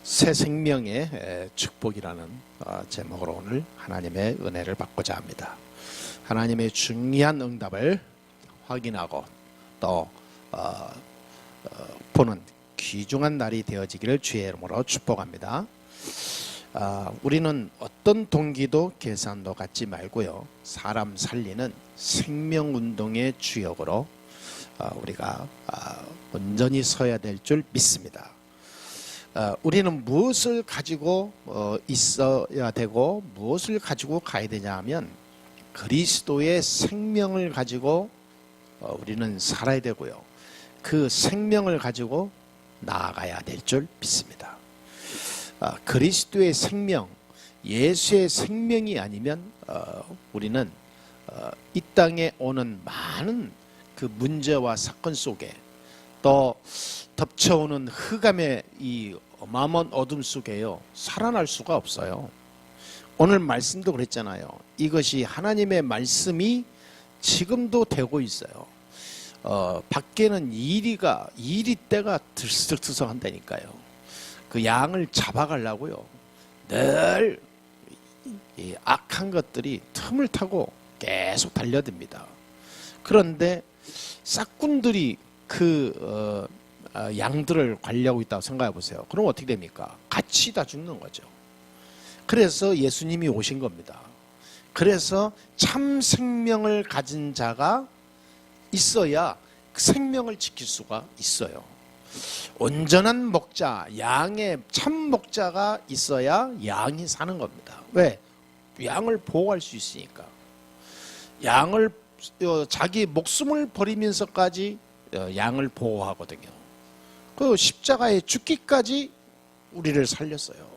새 생명의 축복이라는 제목으로 오늘 하나님의 은혜를 받고자 합니다. 하나님의 중요한 응답을 확인하고 또 보는 귀중한 날이 되어지기를 주의 이름으로 축복합니다. 우리는 어떤 동기도 계산도 갖지 말고요, 사람 살리는 생명운동의 주역으로 우리가 온전히 서야 될 줄 믿습니다. 우리는 무엇을 가지고 있어야 되고 무엇을 가지고 가야 되냐 하면 그리스도의 생명을 가지고 우리는 살아야 되고요, 그 생명을 가지고 나아가야 될 줄 믿습니다. 그리스도의 생명, 예수의 생명이 아니면 우리는 이 땅에 오는 많은 그 문제와 사건 속에 또 덮쳐오는 흑암의 이 어마어마한 어둠 속에요, 살아날 수가 없어요. 오늘 말씀도 그랬잖아요. 이것이 하나님의 말씀이 지금도 되고 있어요. 밖에는 이리 때가 들썩들썩한다니까요. 그 양을 잡아가려고요, 늘 이 악한 것들이 틈을 타고 계속 달려듭니다. 그런데 싹군들이 그 양들을 관리하고 있다고 생각해 보세요. 그럼 어떻게 됩니까? 같이 다 죽는 거죠. 그래서 예수님이 오신 겁니다. 그래서 참 생명을 가진 자가 있어야 그 생명을 지킬 수가 있어요. 온전한 목자, 양의 참 목자가 있어야 양이 사는 겁니다. 왜? 양을 보호할 수 있으니까. 양을 자기 목숨을 버리면서까지 양을 보호하거든요. 그 십자가에 죽기까지 우리를 살렸어요.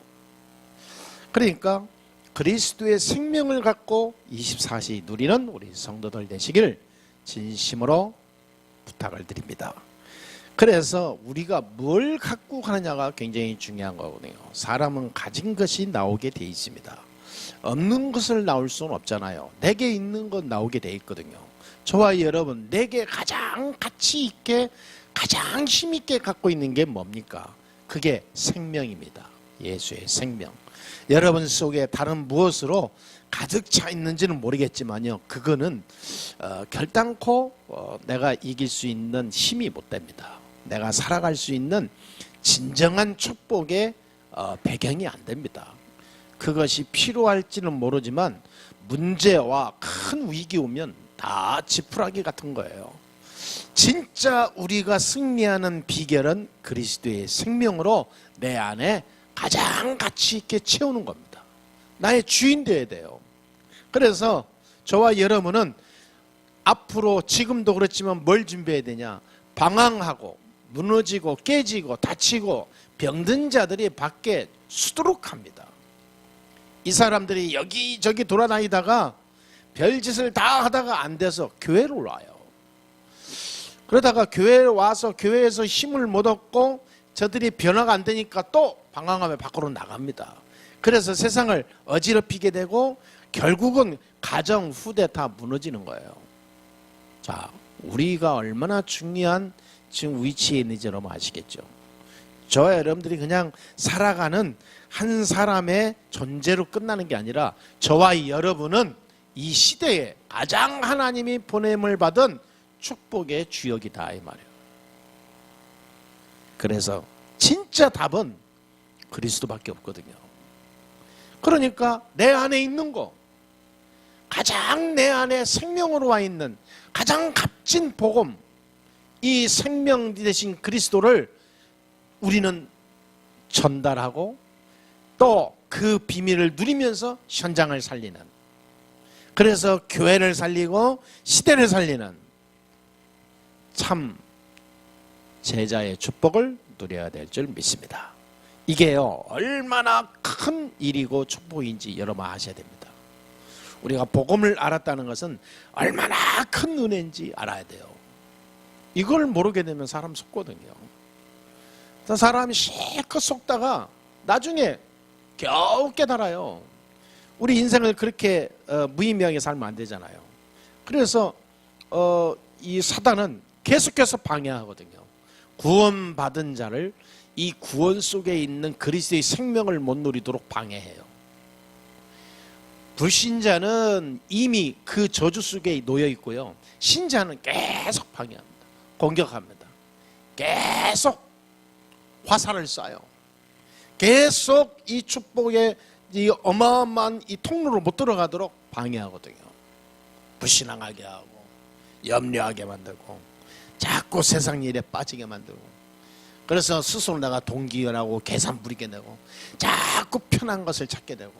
그러니까 그리스도의 생명을 갖고 24시 누리는 우리 성도들 되시길 진심으로 부탁을 드립니다. 그래서 우리가 뭘 갖고 가느냐가 굉장히 중요한 거거든요. 사람은 가진 것이 나오게 돼 있습니다. 없는 것을 나올 수는 없잖아요. 내게 있는 건 나오게 돼 있거든요. 저와 여러분, 내게 가장 가치 있게, 가장 힘 있게 갖고 있는 게 뭡니까? 그게 생명입니다. 예수의 생명. 여러분 속에 다른 무엇으로 가득 차 있는지는 모르겠지만요, 그거는 결단코 내가 이길 수 있는 힘이 못 됩니다. 내가 살아갈 수 있는 진정한 축복의 배경이 안 됩니다. 그것이 필요할지는 모르지만 문제와 큰 위기 오면 다 지푸라기 같은 거예요. 진짜 우리가 승리하는 비결은 그리스도의 생명으로 내 안에 가장 가치 있게 채우는 겁니다. 나의 주인 되어야 돼요. 그래서 저와 여러분은 앞으로 지금도 그렇지만 뭘 준비해야 되냐? 방황하고 무너지고 깨지고 다치고 병든 자들이 밖에 수두룩합니다. 이 사람들이 여기저기 돌아다니다가 별짓을 다 하다가 안 돼서 교회로 와요. 그러다가 교회에 와서 교회에서 힘을 못 얻고 저들이 변화가 안 되니까 또 방황하며 밖으로 나갑니다. 그래서 세상을 어지럽히게 되고 결국은 가정, 후대 다 무너지는 거예요. 자, 우리가 얼마나 중요한 지금 위치에 있는지 여러분 아시겠죠? 저와 여러분들이 그냥 살아가는 한 사람의 존재로 끝나는 게 아니라 저와 여러분은 이 시대에 가장 하나님이 보냄을 받은 축복의 주역이다, 이 말이에요. 그래서 진짜 답은 그리스도밖에 없거든요. 그러니까 내 안에 있는 거, 가장 내 안에 생명으로 와 있는 가장 값진 복음, 이 생명 되신 그리스도를 우리는 전달하고 또 그 비밀을 누리면서 현장을 살리는, 그래서 교회를 살리고 시대를 살리는 참 제자의 축복을 누려야 될 줄 믿습니다. 이게요, 얼마나 큰 일이고 축복인지 여러분 아셔야 됩니다. 우리가 복음을 알았다는 것은 얼마나 큰 은혜인지 알아야 돼요. 이걸 모르게 되면 사람 속거든요. 사람이 실컷 속다가 나중에 겨우 깨달아요. 우리 인생을 그렇게 무의미하게 살면 안 되잖아요. 그래서 이 사단은 계속해서 방해하거든요. 구원받은 자를 이 구원 속에 있는 그리스도의 생명을 못 누리도록 방해해요. 불신자는 이미 그 저주 속에 놓여 있고요. 신자는 계속 방해합니다. 공격합니다. 계속 화살을 쏴요. 계속 이 축복의 이 어마어마한 이 통로로 못 들어가도록 방해하거든요. 불신앙하게 하고 염려하게 만들고 자꾸 세상 일에 빠지게 만들고, 그래서 스스로 내가 동기열하고 계산 부리게 되고 자꾸 편한 것을 찾게 되고,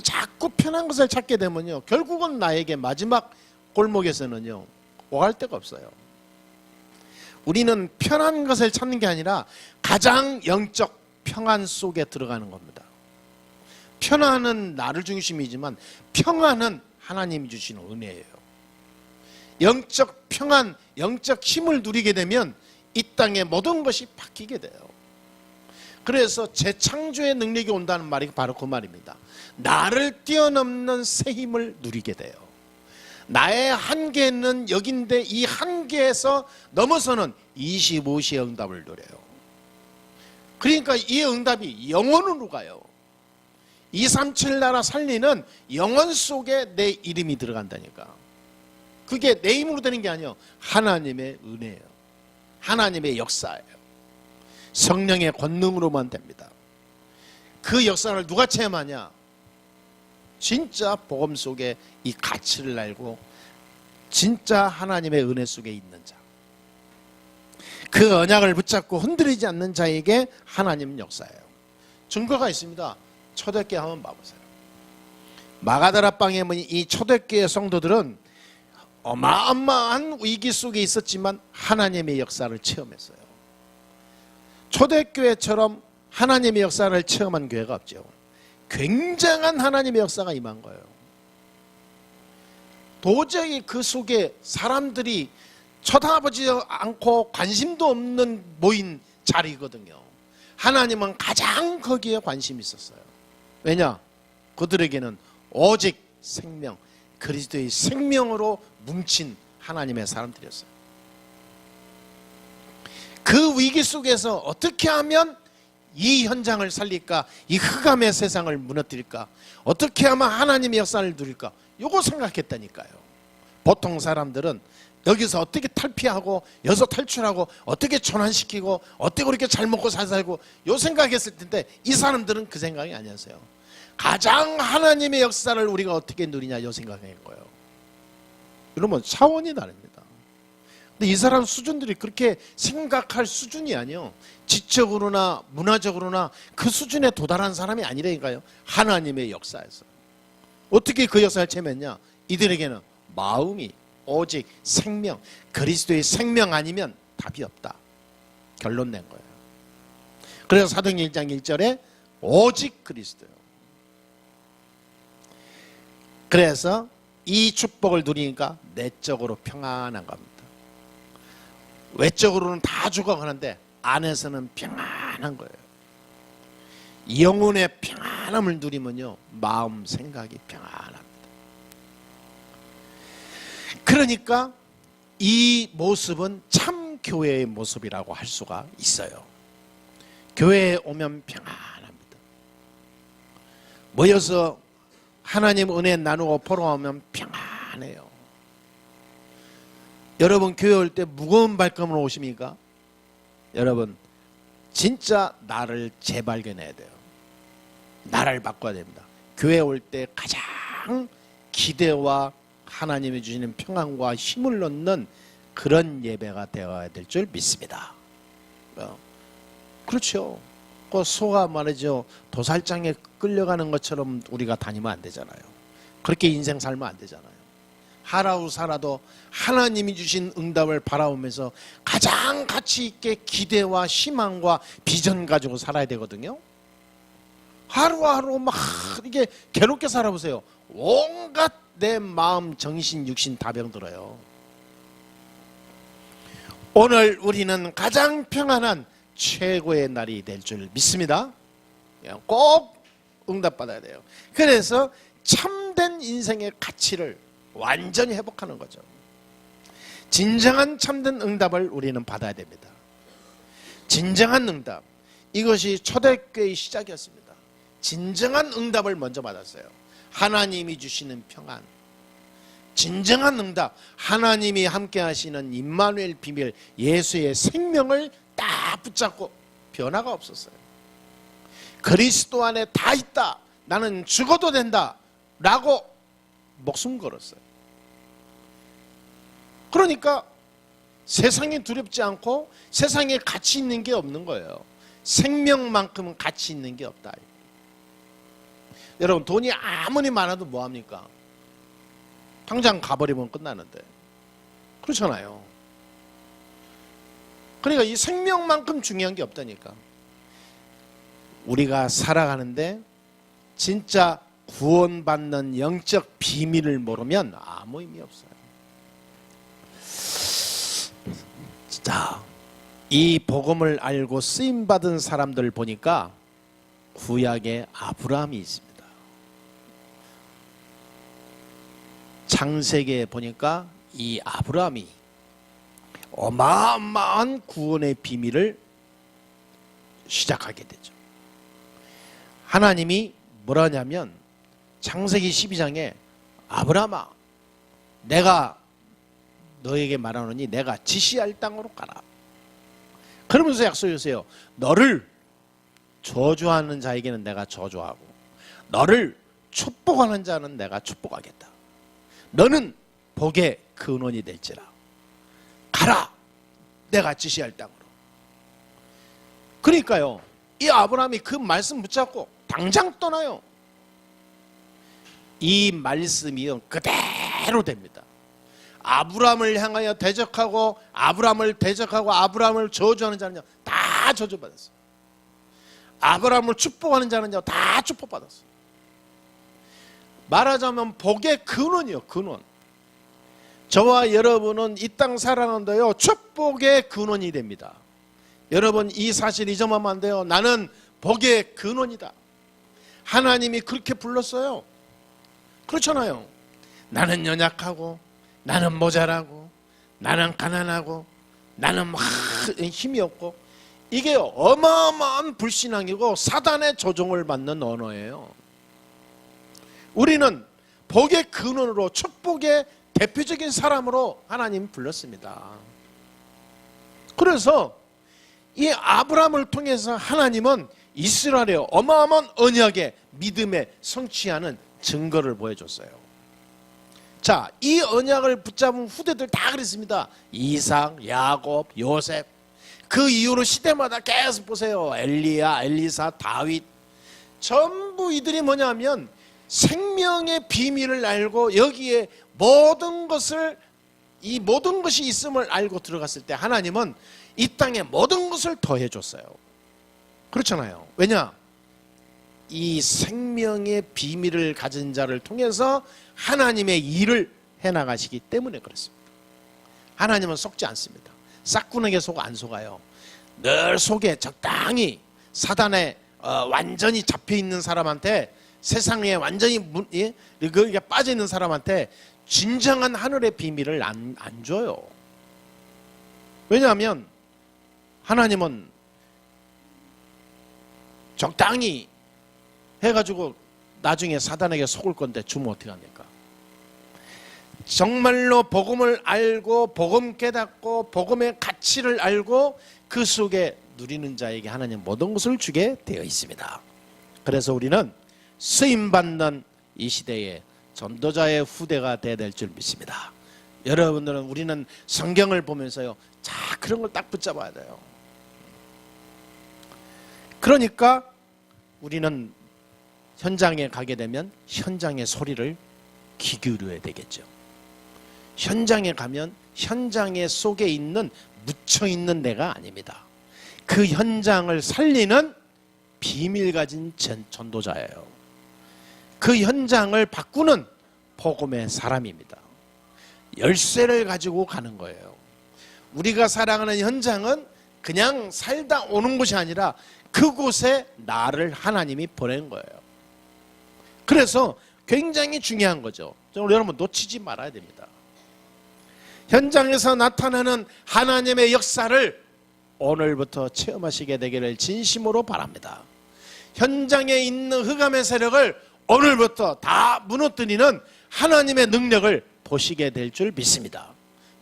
자꾸 편한 것을 찾게 되면요, 결국은 나에게 마지막 골목에서는요 오갈 데가 없어요. 우리는 편한 것을 찾는 게 아니라 가장 영적 평안 속에 들어가는 겁니다. 편안은 나를 중심이지만 평안은 하나님이 주시는 은혜예요. 영적 평안, 영적 힘을 누리게 되면 이 땅의 모든 것이 바뀌게 돼요. 그래서 재창조의 능력이 온다는 말이 바로 그 말입니다. 나를 뛰어넘는 새 힘을 누리게 돼요. 나의 한계는 여긴데 이 한계에서 넘어서는 25시의 응답을 누려요. 그러니까 이 응답이 영원으로 가요. 237 나라 살리는 영원 속에 내 이름이 들어간다니까. 그게 내 힘으로 되는 게 아니에요. 하나님의 은혜예요. 하나님의 역사예요. 성령의 권능으로만 됩니다. 그 역사를 누가 체험하냐? 진짜 복음 속에 이 가치를 알고 진짜 하나님의 은혜 속에 있는 자, 그 언약을 붙잡고 흔들리지 않는 자에게 하나님은 역사예요. 증거가 있습니다. 초대교회 한번 봐보세요. 마가다라 방에 이 초대교회 성도들은 어마어마한 위기 속에 있었지만 하나님의 역사를 체험했어요. 초대교회처럼 하나님의 역사를 체험한 교회가 없죠. 굉장한 하나님의 역사가 임한 거예요. 도저히 그 속에 사람들이 쳐다보지 않고 관심도 없는 모인 자리거든요. 하나님은 가장 거기에 관심이 있었어요. 왜냐? 그들에게는 오직 생명, 그리스도의 생명으로 뭉친 하나님의 사람들이었어요. 그 위기 속에서 어떻게 하면 이 현장을 살릴까? 이 흑암의 세상을 무너뜨릴까? 어떻게 하면 하나님의 역사를 누릴까? 요거 생각했다니까요. 보통 사람들은 여기서 어떻게 탈피하고 여기서 탈출하고 어떻게 전환시키고 어떻게 그렇게 잘 먹고 잘 살고 요 생각했을 텐데 이 사람들은 그 생각이 아니었어요. 가장 하나님의 역사를 우리가 어떻게 누리냐 요 생각인 거예요. 이러면 차원이 다릅니다. 근데 이 사람 수준들이 그렇게 생각할 수준이 아니에요. 지적으로나 문화적으로나 그 수준에 도달한 사람이 아니라니까요. 하나님의 역사에서 어떻게 그 역사를 체험했냐? 이들에게는 마음이 오직 생명, 그리스도의 생명 아니면 답이 없다. 결론 낸 거예요. 그래서 사도행전 1장 1절에 오직 그리스도요. 그래서 이 축복을 누리니까 내적으로 평안한 겁니다. 외적으로는 다 죽어가는데 안에서는 평안한 거예요. 영혼의 평안함을 누리면요 마음 생각이 평안합니다. 그러니까 이 모습은 참 교회의 모습이라고 할 수가 있어요. 교회에 오면 평안합니다. 모여서 하나님 은혜 나누고 보러 오면 평안해요. 여러분 교회 올 때 무거운 발걸음으로 오십니까? 여러분 진짜 나를 재발견해야 돼요. 나를 바꿔야 됩니다. 교회 올 때 가장 기대와 하나님이 주시는 평안과 힘을 넣는 그런 예배가 되어야 될 줄 믿습니다. 그렇죠. 그 소가 말이죠. 도살장에 끌려가는 것처럼 우리가 다니면 안 되잖아요. 그렇게 인생 살면 안 되잖아요. 하루 살아도 하나님이 주신 응답을 바라보면서 가장 가치 있게 기대와 희망과 비전 가지고 살아야 되거든요. 하루하루 막 이게 괴롭게 살아보세요. 온갖 내 마음, 정신, 육신 다 병들어요. 오늘 우리는 가장 평안한 최고의 날이 될 줄 믿습니다. 꼭 응답받아야 돼요. 그래서 참된 인생의 가치를 완전히 회복하는 거죠. 진정한 참된 응답을 우리는 받아야 됩니다. 진정한 응답, 이것이 초대교회의 시작이었습니다. 진정한 응답을 먼저 받았어요. 하나님이 주시는 평안, 진정한 응답, 하나님이 함께 하시는 임마누엘 비밀, 예수의 생명을 딱 붙잡고 변화가 없었어요. 그리스도 안에 다 있다, 나는 죽어도 된다 라고 목숨 걸었어요. 그러니까 세상이 두렵지 않고 세상에 가치 있는 게 없는 거예요. 생명만큼은 가치 있는 게 없다. 여러분, 돈이 아무리 많아도 뭐합니까? 당장 가버리면 끝나는데. 그렇잖아요. 그러니까 이 생명만큼 중요한 게 없다니까. 우리가 살아가는데 진짜 구원받는 영적 비밀을 모르면 아무 의미 없어요. 자, 이 복음을 알고 쓰임받은 사람들 보니까 구약에 아브라함이 있습니다. 창세기에 보니까 이 아브라함이 어마어마한 구원의 비밀을 시작하게 되죠. 하나님이 뭐라 하냐면 창세기 12장에 아브라함아, 내가 너에게 말하노니 내가 지시할 땅으로 가라. 그러면서 약속했어요. 너를 저주하는 자에게는 내가 저주하고 너를 축복하는 자는 내가 축복하겠다. 너는 복의 근원이 될지라. 가라, 내가 지시할 땅으로. 그러니까요, 이 아브라함이 그 말씀 붙잡고 당장 떠나요. 이 말씀이 그대로 됩니다. 아브라함을 향하여 대적하고 아브라함을 대적하고 아브라함을 저주하는 자는요 다 저주받았어요. 아브라함을 축복하는 자는요 다 축복받았어요. 말하자면 복의 근원이요, 근원. 저와 여러분은 이 땅 살아가는데요 축복의 근원이 됩니다. 여러분, 이 사실 잊어먹으면 안 돼요. 나는 복의 근원이다. 하나님이 그렇게 불렀어요. 그렇잖아요. 나는 연약하고 나는 모자라고 나는 가난하고 나는 막 힘이 없고, 이게 어마어마한 불신앙이고 사단의 조종을 받는 언어예요. 우리는 복의 근원으로 축복의 대표적인 사람으로 하나님 불렀습니다. 그래서 이 아브라함을 통해서 하나님은 이스라엘의 어마어마한 언약의 믿음에 성취하는 증거를 보여줬어요. 자, 이 언약을 붙잡은 후대들 다 그랬습니다. 이삭, 야곱, 요셉. 그 이후로 시대마다 계속 보세요. 엘리야, 엘리사, 다윗. 전부 이들이 뭐냐면 생명의 비밀을 알고 여기에 모든 것을, 이 모든 것이 있음을 알고 들어갔을 때 하나님은 이 땅에 모든 것을 더해줬어요. 그렇잖아요. 왜냐? 이 생명의 비밀을 가진 자를 통해서 하나님의 일을 해나가시기 때문에 그렇습니다. 하나님은 속지 않습니다. 싹구녕에 속 안 속아요. 늘 속에 적당히 사단에 완전히 잡혀있는 사람한테, 세상에 완전히 거기에 빠져있는 사람한테 진정한 하늘의 비밀을 안 줘요. 왜냐하면 하나님은 적당히 해가지고 나중에 사단에게 속을 건데 주면 어떻게 합니까? 정말로 복음을 알고 복음 깨닫고 복음의 가치를 알고 그 속에 누리는 자에게 하나님 모든 것을 주게 되어 있습니다. 그래서 우리는 쓰임받는 이 시대에 전도자의 후대가 되어야 될 줄 믿습니다. 여러분들은, 우리는 성경을 보면서요, 자, 그런 걸 딱 붙잡아야 돼요. 그러니까 우리는 현장에 가게 되면 현장의 소리를 귀 기울여야 되겠죠. 현장에 가면 현장의 속에 있는, 묻혀있는 내가 아닙니다. 그 현장을 살리는 비밀 가진 전도자예요. 그 현장을 바꾸는 복음의 사람입니다. 열쇠를 가지고 가는 거예요. 우리가 살아가는 현장은 그냥 살다 오는 곳이 아니라 그곳에 나를 하나님이 보낸 거예요. 그래서 굉장히 중요한 거죠. 여러분, 놓치지 말아야 됩니다. 현장에서 나타나는 하나님의 역사를 오늘부터 체험하시게 되기를 진심으로 바랍니다. 현장에 있는 흑암의 세력을 오늘부터 다 무너뜨리는 하나님의 능력을 보시게 될 줄 믿습니다.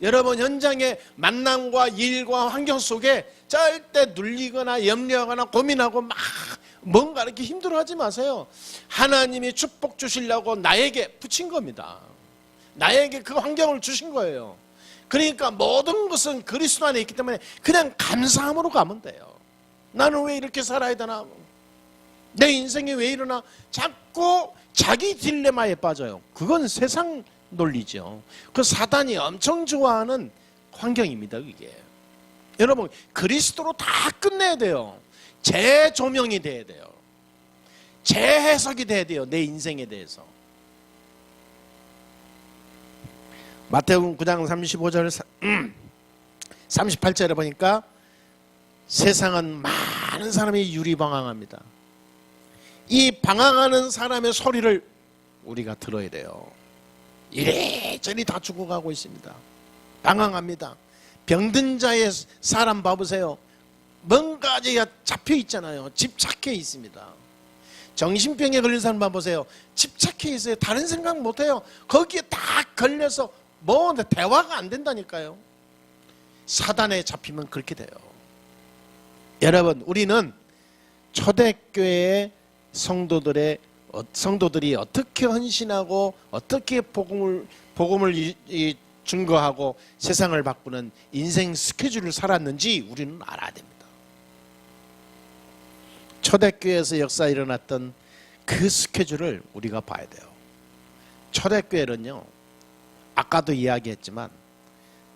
여러분, 현장의 만남과 일과 환경 속에 절대 눌리거나 염려하거나 고민하고 막 뭔가 이렇게 힘들어하지 마세요. 하나님이 축복 주시려고 나에게 붙인 겁니다. 나에게 그 환경을 주신 거예요. 그러니까 모든 것은 그리스도 안에 있기 때문에 그냥 감사함으로 가면 돼요. 나는 왜 이렇게 살아야 되나? 내 인생이 왜 이러나? 자꾸 자기 딜레마에 빠져요. 그건 세상 논리죠. 그 사단이 엄청 좋아하는 환경입니다. 그게. 여러분, 그리스도로 다 끝내야 돼요. 재조명이 돼야 돼요. 재해석이 돼야 돼요. 내 인생에 대해서. 마태복음 9장 35절 38절에 보니까 세상은 많은 사람이 유리방황합니다. 이 방황하는 사람의 소리를 우리가 들어야 돼요. 이래저래 다 죽어가고 있습니다. 방황합니다. 병든 자의 사람 봐보세요. 뭔가 잡혀 있잖아요. 집착해 있습니다. 정신병에 걸린 사람 봐보세요. 집착해 있어요. 다른 생각 못해요. 거기에 다 걸려서 뭐 대화가 안 된다니까요. 사단에 잡히면 그렇게 돼요. 여러분, 우리는 초대교회의 성도들이 어떻게 헌신하고 어떻게 복음을 증거하고 세상을 바꾸는 인생 스케줄을 살았는지 우리는 알아야 됩니다. 초대교회에서 역사에 일어났던 그 스케줄을 우리가 봐야 돼요. 초대교회는요, 아까도 이야기했지만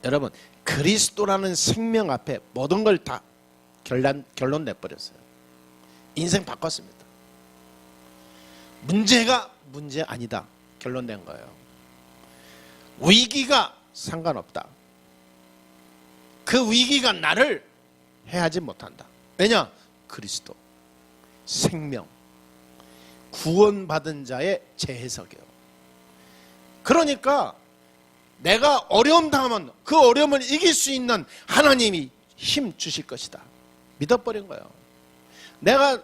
여러분, 그리스도라는 생명 앞에 모든 걸 다 결론 내버렸어요. 인생 바꿨습니다. 문제가 문제 아니다. 결론 낸 거예요. 위기가 상관없다. 그 위기가 나를 해하지 못한다. 왜냐? 그리스도, 생명, 구원받은 자의 재해석이에요. 그러니까 내가 어려움 당하면 그 어려움을 이길 수 있는 하나님이 힘 주실 것이다. 믿어버린 거예요. 내가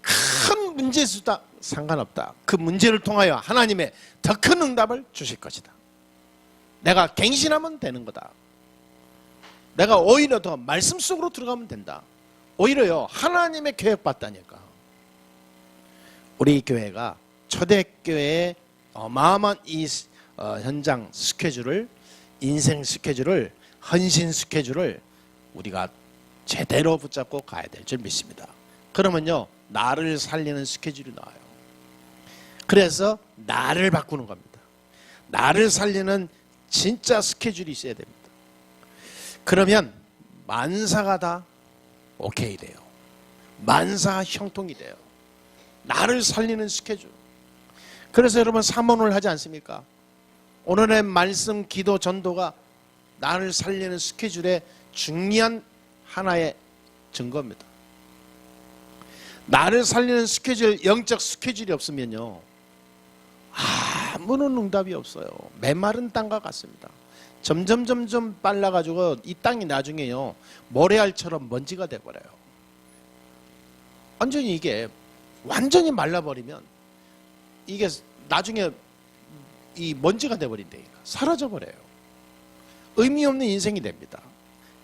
큰 문제 있다 상관없다. 그 문제를 통하여 하나님의 더 큰 응답을 주실 것이다. 내가 갱신하면 되는 거다. 내가 오히려 더 말씀 속으로 들어가면 된다. 오히려요, 하나님의 계획받다니까. 우리 교회가 초대교회의 어마어마한 이 현장 스케줄을, 인생 스케줄을, 헌신 스케줄을 우리가 제대로 붙잡고 가야 될 줄 믿습니다. 그러면요, 나를 살리는 스케줄이 나와요. 그래서 나를 바꾸는 겁니다. 나를 살리는 진짜 스케줄이 있어야 됩니다. 그러면 만사가 다 오케이 돼요. 만사 형통이 돼요. 나를 살리는 스케줄. 그래서 여러분 사모를 하지 않습니까? 오늘의 말씀, 기도, 전도가 나를 살리는 스케줄의 중요한 하나의 증거입니다. 나를 살리는 스케줄, 영적 스케줄이 없으면요, 아무런 응답이 없어요. 메마른 땅과 같습니다. 점점 빨라가지고 이 땅이 나중에요, 모래알처럼 먼지가 돼버려요. 이게 완전히 말라버리면 이게 나중에 이 먼지가 돼버린다니까. 사라져버려요. 의미 없는 인생이 됩니다.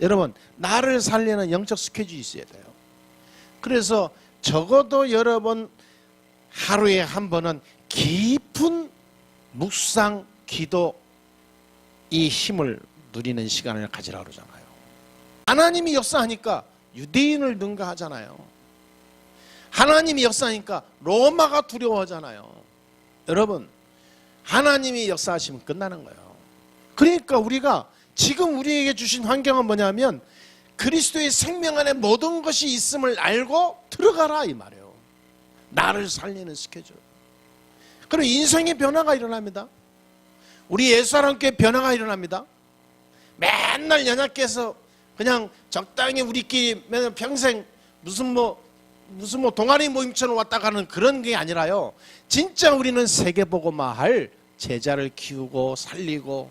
여러분, 나를 살리는 영적 스케줄이 있어야 돼요. 그래서 적어도 여러분 하루에 한 번은 깊은 묵상, 기도, 이 힘을 누리는 시간을 가지라고 그러잖아요. 하나님이 역사하니까 유대인을 능가하잖아요. 하나님이 역사하니까 로마가 두려워하잖아요. 여러분, 하나님이 역사하시면 끝나는 거예요. 그러니까 우리가 지금 우리에게 주신 환경은 뭐냐면 그리스도의 생명 안에 모든 것이 있음을 알고 들어가라 이 말이에요. 나를 살리는 스케줄. 그럼 인생의 변화가 일어납니다. 우리 예수사랑교회 변화가 일어납니다. 맨날 연합교회에서 그냥 적당히 우리끼리 맨날 평생 무슨 동아리 모임처럼 왔다 가는 그런 게 아니라요, 진짜 우리는 세계복음화할 제자를 키우고 살리고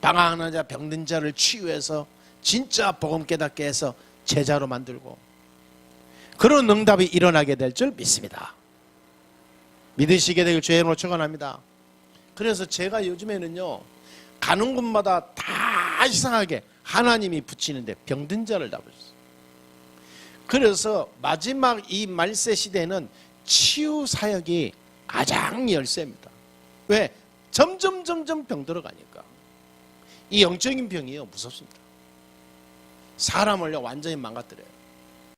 방황하는 자, 병든 자를 치유해서 진짜 복음 깨닫게 해서 제자로 만들고 그런 응답이 일어나게 될 줄 믿습니다. 믿으시게 되길 주의 이름으로 축원합니다. 그래서 제가 요즘에는요, 가는 곳마다 다 이상하게 하나님이 붙이는데 병든 자를 잡으셨어요. 그래서 마지막 이 말세 시대는 치유 사역이 가장 열세입니다. 왜? 점점 병들어 가니까. 이 영적인 병이요, 무섭습니다. 사람을요 완전히 망가뜨려요.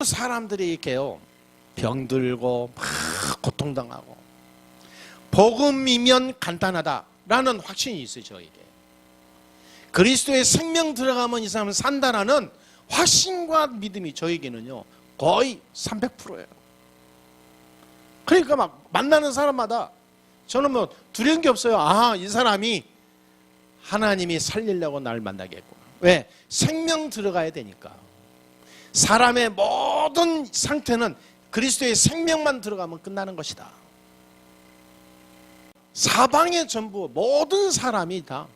사람들이 이렇게요 병들고 막 고통당하고, 복음이면 간단하다라는 확신이 있어요. 저에게 그리스도의 생명 들어가면 이 사람은 산다라는 확신과 믿음이 저에게는요 거의 300%예요. 그러니까 막 만나는 사람마다 저는 뭐 두려운 게 없어요. 아, 이 사람이 하나님이 살리려고 날 만나겠구나. 왜? 생명 들어가야 되니까. 사람의 모든 상태는 그리스도의 생명만 들어가면 끝나는 것이다. 사방에 전부 모든 사람이 다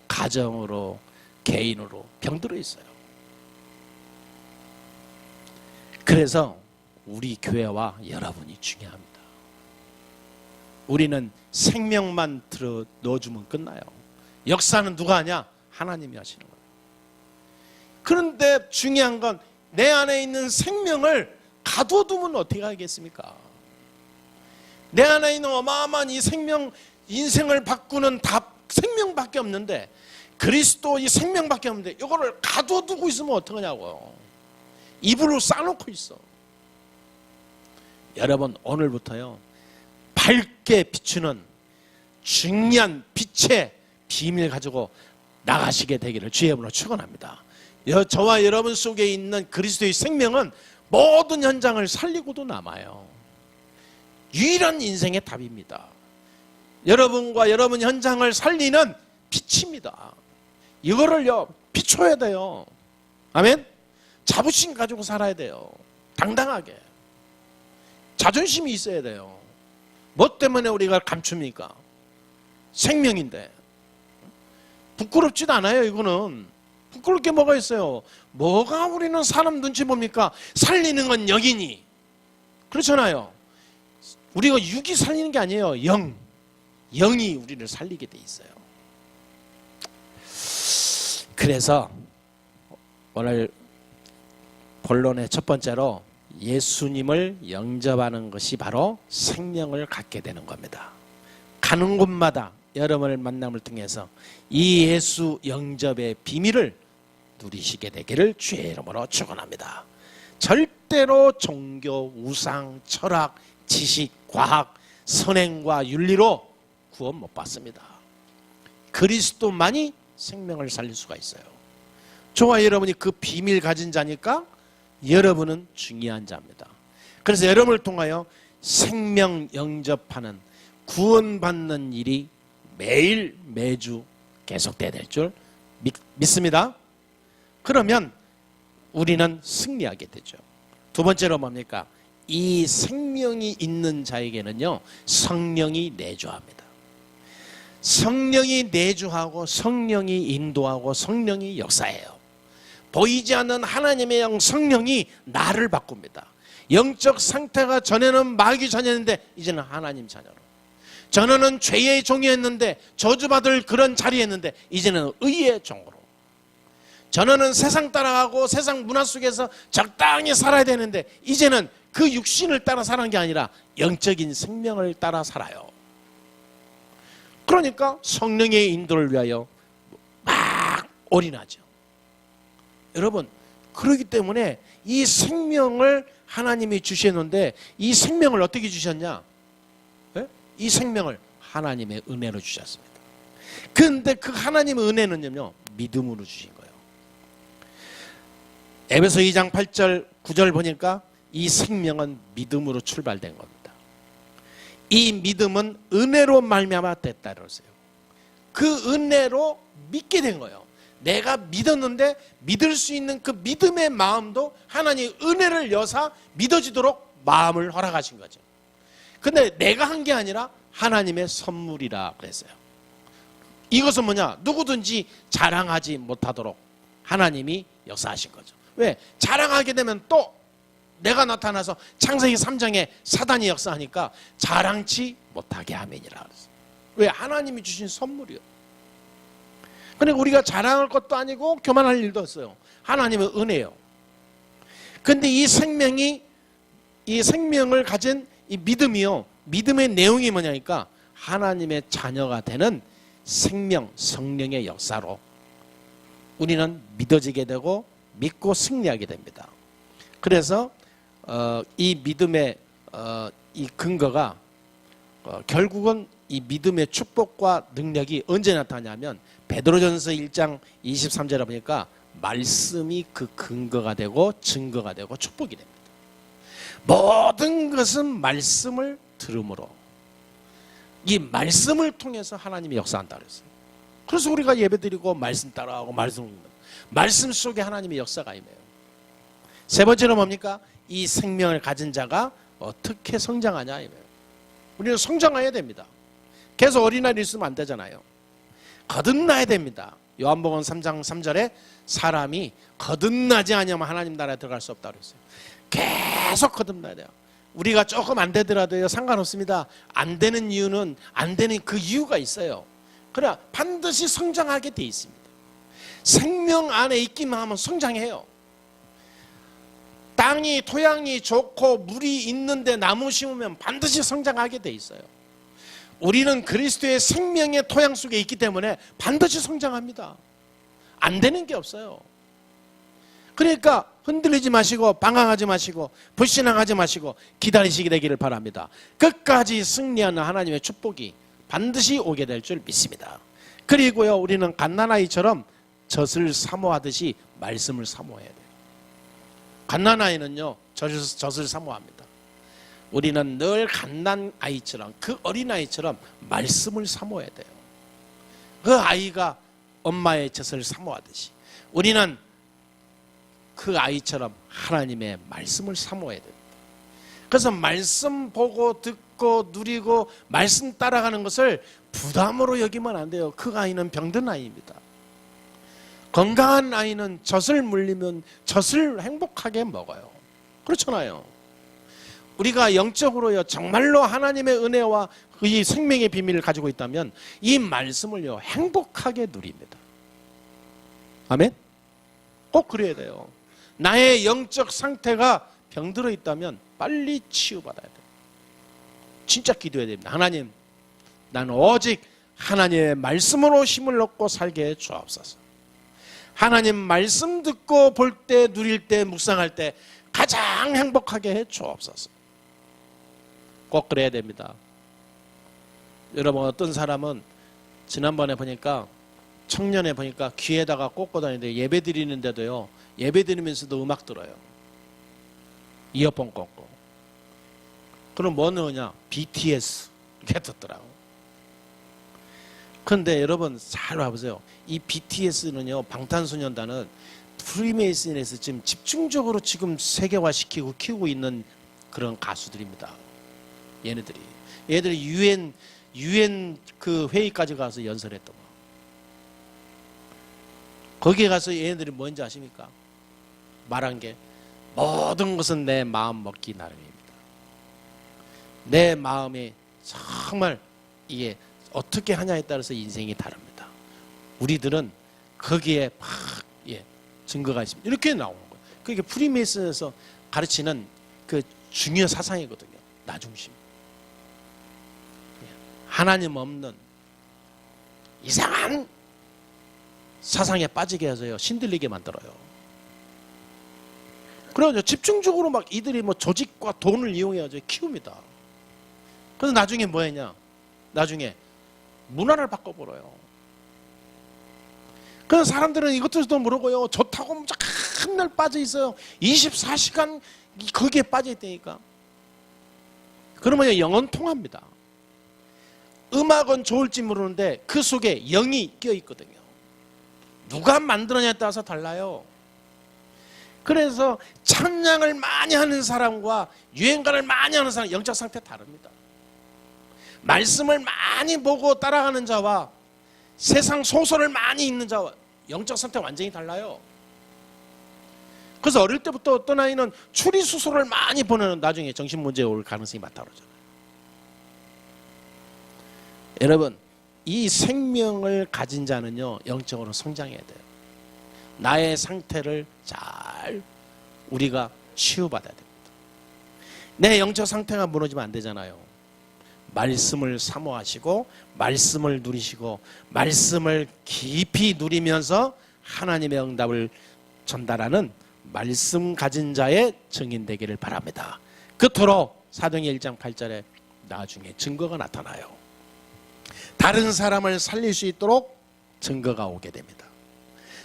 가정으로, 개인으로 병들어 있어요. 그래서 우리 교회와 여러분이 중요합니다. 우리는 생명만 들어 넣어주면 끝나요. 역사는 누가 하냐? 하나님이 하시는 거예요. 그런데 중요한 건 내 안에 있는 생명을 가둬두면 어떻게 하겠습니까? 내 안에 있는 어마어마한 이 생명, 인생을 바꾸는 답, 생명밖에 없는데, 그리스도 이 생명밖에 없는데 이거를 가둬두고 있으면 어떡하냐고요. 입으로 싸놓고 있어. 여러분, 오늘부터요 밝게 비추는 중요한 빛의 비밀 가지고 나가시게 되기를 주의 이름으로 축원합니다. 저와 여러분 속에 있는 그리스도의 생명은 모든 현장을 살리고도 남아요. 유일한 인생의 답입니다. 여러분과 여러분 현장을 살리는 빛입니다. 이거를요 비춰야 돼요. 아멘. 자부심 가지고 살아야 돼요. 당당하게. 자존심이 있어야 돼요. 뭐 때문에 우리가 감춥니까? 생명인데. 부끄럽지도 않아요. 이거는 부끄러울 게 뭐가 있어요? 뭐가 우리는 사람 눈치 봅니까? 살리는 건 영이니. 그렇잖아요. 우리가 육이 살리는 게 아니에요. 영이 우리를 살리게 돼 있어요. 그래서 오늘 본론의 첫 번째로 예수님을 영접하는 것이 바로 생명을 갖게 되는 겁니다. 가는 곳마다 여러분을 만남을 통해서 이 예수 영접의 비밀을 누리시게 되기를 주의 이름으로 축원합니다. 절대로 종교, 우상, 철학, 지식, 과학, 선행과 윤리로 구원 못 받습니다. 그리스도만이 생명을 살릴 수가 있어요. 저와 여러분이 그 비밀 가진 자니까 여러분은 중요한 자입니다. 그래서 여러분을 통하여 생명 영접하는, 구원받는 일이 매일 매주 계속돼야 될 줄 믿습니다. 그러면 우리는 승리하게 되죠. 두 번째로 뭡니까? 이 생명이 있는 자에게는요 성령이 내주합니다. 성령이 내주하고 성령이 인도하고 성령이 역사해요. 보이지 않는 하나님의 영 성령이 나를 바꿉니다. 영적 상태가 전에는 마귀 자녀였는데 이제는 하나님 자녀로, 전에는 죄의 종이었는데 저주받을 그런 자리였는데 이제는 의의 종으로, 전에는 세상 따라가고 세상 문화 속에서 적당히 살아야 되는데 이제는 그 육신을 따라 사는 게 아니라 영적인 생명을 따라 살아요. 그러니까 성령의 인도를 위하여 막 올인하죠. 여러분, 그렇기 때문에 이 생명을 하나님이 주셨는데 이 생명을 어떻게 주셨냐? 이 생명을 하나님의 은혜로 주셨습니다. 그런데 그 하나님의 은혜는요 믿음으로 주신 거예요. 에베소 2장 8절 9절 보니까 이 생명은 믿음으로 출발된 겁니다. 이 믿음은 은혜로 말미암아 됐다 그러세요. 그 은혜로 믿게 된 거예요. 내가 믿었는데 믿을 수 있는 그 믿음의 마음도 하나님 은혜를 여사 믿어지도록 마음을 허락하신 거죠. 근데 내가 한 게 아니라 하나님의 선물이라 그랬어요. 이것은 뭐냐? 누구든지 자랑하지 못하도록 하나님이 역사하신 거죠. 왜? 자랑하게 되면 또 내가 나타나서 창세기 3장에 사단이 역사하니까 자랑치 못하게 하면이라 그랬어요. 왜? 하나님이 주신 선물이요. 그러니까 우리가 자랑할 것도 아니고 교만할 일도 없어요. 하나님의 은혜요. 근데 이 생명을 가진 이 믿음이요. 믿음의 내용이 뭐냐니까 하나님의 자녀가 되는 생명, 성령의 역사로 우리는 믿어지게 되고 믿고 승리하게 됩니다. 그래서 이 믿음의 이 근거가 결국은 이 믿음의 축복과 능력이 언제 나타나냐면 베드로전서 1장 23절에 보니까 말씀이 그 근거가 되고 증거가 되고 축복이 됩니다. 모든 것은 말씀을 들음으로 이 말씀을 통해서 하나님이 역사한다 그랬어요. 그래서 우리가 예배드리고 말씀 따라하고 말씀 속에 하나님의 역사가 임해요. 세 번째로 뭡니까? 이 생명을 가진 자가 어떻게 성장하냐 임해요. 우리는 성장해야 됩니다. 계속 어린아이를 있으면 안 되잖아요. 거듭나야 됩니다. 요한복음 3장 3절에 사람이 거듭나지 않으면 하나님 나라에 들어갈 수 없다고 그랬어요. 계속 거듭나야 돼요. 우리가 조금 안 되더라도요 상관없습니다. 안 되는 이유는 안 되는 그 이유가 있어요. 그래 반드시 성장하게 돼 있습니다. 생명 안에 있기만 하면 성장해요. 땅이 토양이 좋고 물이 있는데 나무 심으면 반드시 성장하게 돼 있어요. 우리는 그리스도의 생명의 토양 속에 있기 때문에 반드시 성장합니다. 안 되는 게 없어요. 그러니까 흔들리지 마시고 방황하지 마시고 불신앙하지 마시고 기다리시게 되기를 바랍니다. 끝까지 승리하는 하나님의 축복이 반드시 오게 될 줄 믿습니다. 그리고요 우리는 갓난아이처럼 젖을 사모하듯이 말씀을 사모해야 돼요. 갓난아이는요 젖을 사모합니다. 우리는 늘 갓난아이처럼 그 어린아이처럼 말씀을 사모해야 돼요. 그 아이가 엄마의 젖을 사모하듯이 우리는 그 아이처럼 하나님의 말씀을 사모해야 됩니다. 그래서 말씀 보고 듣고 누리고 말씀 따라가는 것을 부담으로 여기면 안 돼요. 그 아이는 병든 아이입니다. 건강한 아이는 젖을 물리면 젖을 행복하게 먹어요. 그렇잖아요. 우리가 영적으로요 정말로 하나님의 은혜와 이 생명의 비밀을 가지고 있다면 이 말씀을요 행복하게 누립니다. 아멘? 꼭 그래야 돼요. 나의 영적 상태가 병들어 있다면 빨리 치유받아야 돼요. 진짜 기도해야 됩니다. 하나님, 나는 오직 하나님의 말씀으로 힘을 얻고 살게 해 주옵소서. 하나님 말씀 듣고 볼 때, 누릴 때, 묵상할 때 가장 행복하게 해 주옵소서. 꼭 그래야 됩니다. 여러분 어떤 사람은 지난번에 보니까 청년에 보니까 귀에다가 꽂고 다니는데 예배 드리는데도요 예배 드리면서도 음악 들어요. 이어폰 꽂고. 그럼 뭐 넣으냐? BTS 이렇게 듣더라고. 그런데 여러분 잘 봐보세요. 이 BTS는요 방탄소년단은 프리메이슨에서 지금 집중적으로 지금 세계화시키고 키우고 있는 그런 가수들입니다. 얘들이 UN 그 회의까지 가서 연설했던 거. 거기에 가서 얘네들이 뭔지 아십니까? 말한 게 모든 것은 내 마음 먹기 나름입니다. 내 마음이 정말 이게 어떻게 하냐에 따라서 인생이 다릅니다. 우리들은 거기에 막 증거가 있습니다. 이렇게 나오는 거예요. 그게 프리메이슨에서 가르치는 그 중요 사상이거든요. 나중심. 하나님 없는 이상한 사상에 빠지게 해서요 신들리게 만들어요. 그래서 집중적으로 막 이들이 뭐 조직과 돈을 이용해서 키웁니다. 그래서 나중에 뭐 했냐? 나중에 문화를 바꿔버려요. 그래서 사람들은 이것저것 모르고요 좋다고 맨날 빠져 있어요. 24시간 거기에 빠져 있다니까. 그러면 영혼 통합니다. 음악은 좋을지 모르는데 그 속에 영이 껴있거든요. 누가 만들었냐에 따라서 달라요. 그래서 찬양을 많이 하는 사람과 유행가를 많이 하는 사람 영적 상태 다릅니다. 말씀을 많이 보고 따라가는 자와 세상 소설을 많이 읽는 자와 영적 상태 완전히 달라요. 그래서 어릴 때부터 어떤 아이는 추리수소를 많이 보내는 나중에 정신문제에 올 가능성이 많다고 그러잖아요. 여러분, 이 생명을 가진 자는요, 영적으로 성장해야 돼요. 나의 상태를 잘 우리가 치유받아야 됩니다. 내 영적 상태가 무너지면 안 되잖아요. 말씀을 사모하시고 말씀을 누리시고 말씀을 깊이 누리면서 하나님의 응답을 전달하는 말씀 가진 자의 증인되기를 바랍니다. 그토록 사도행전 1장 8절에 나중에 증거가 나타나요. 다른 사람을 살릴 수 있도록 증거가 오게 됩니다.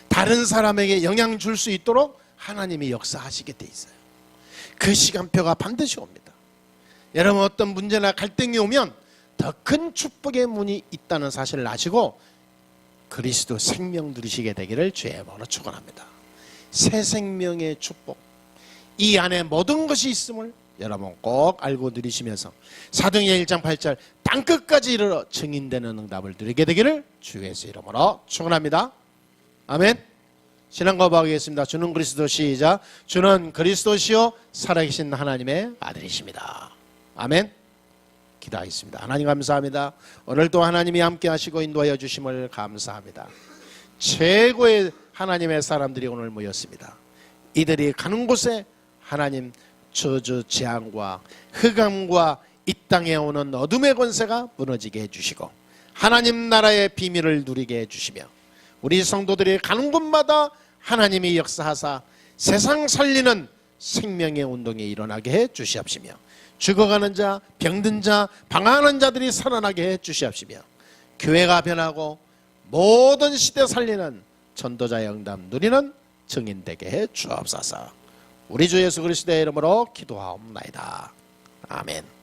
다른 사람에게 영향 줄 수 있도록 하나님이 역사하시게 돼 있어요. 그 시간표가 반드시 옵니다. 여러분, 어떤 문제나 갈등이 오면 더 큰 축복의 문이 있다는 사실을 아시고 그리스도 생명 누리시게 되기를 주의 이름으로 축원합니다. 새 생명의 축복, 이 안에 모든 것이 있음을 여러분 꼭 알고 누리시면서 사도행전 1장 8절 땅끝까지 이르러 증인되는 응답을 누리게 되기를 주 예수 이름으로 축원합니다. 아멘. 신앙 고백하겠습니다. 주는 그리스도, 시작. 주는 그리스도시요 살아계신 하나님의 아들이십니다. 아멘. 기도하겠습니다. 하나님 감사합니다. 오늘도 하나님이 함께 하시고 인도하여 주심을 감사합니다. 최고의 하나님의 사람들이 오늘 모였습니다. 이들이 가는 곳에 하나님 저주 재앙과 흑암과 이 땅에 오는 어둠의 권세가 무너지게 해주시고 하나님 나라의 비밀을 누리게 해주시며 우리 성도들이 가는 곳마다 하나님이 역사하사 세상 살리는 생명의 운동이 일어나게 해 주시옵시며 죽어가는 자, 병든 자, 방황하는 자들이 살아나게 해 주시옵시며 교회가 변하고 모든 시대 살리는 전도자의 응답 누리는 증인되게 해 주옵소서. 우리 주 예수 그리스도의 이름으로 기도하옵나이다. 아멘.